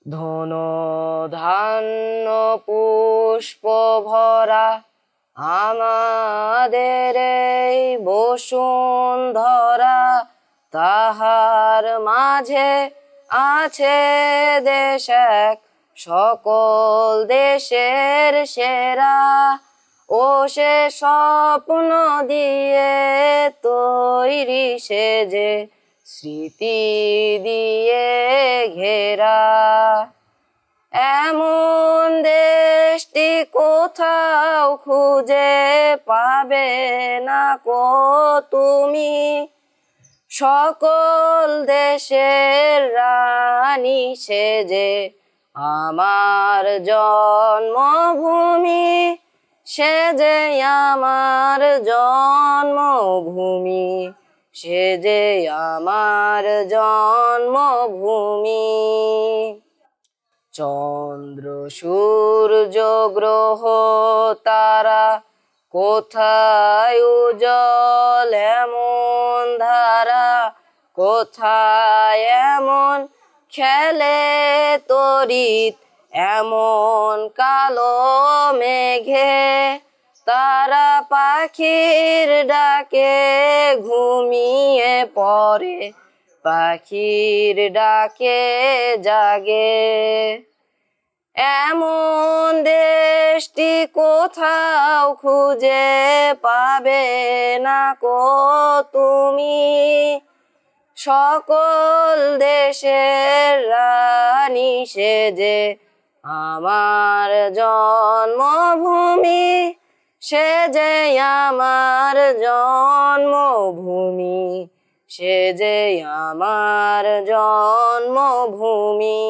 ধন ধান্য পুষ্প ভরা আমাদের এই বসুন্ধরা, তাহার মাঝে আছে দেশ এক সকল দেশের সেরা। ও সে স্বপ্ন দিয়ে তৈরি সে যে স্মৃতি দিয়ে ঘেরা। এমন দেশটি কোথাও খুঁজে পাবে না কো তুমি, সকল দেশের রানী সে যে আমার জন্মভূমি, সে যে আমার জন্মভূমি, সে যে আমার জন্মভূমি। চন্দ্র সূর্য গ্রহ তারা কোথায় উজ্জ্বল এমন ধারা, কোথায় এমন খেলে তড়িৎ এমন কালো মেঘে। তারা পাখির ডাকে ঘুমিয়ে পড়ে, পাখির ডাকে জাগে। এমন দেশটি কোথাও খুঁজে পাবে না কো তুমি, সকল দেশের রানী সে যে আমার জন্মভূমি, সে যে আমার জন্মভূমি, সে যে আমার জন্মভূমি।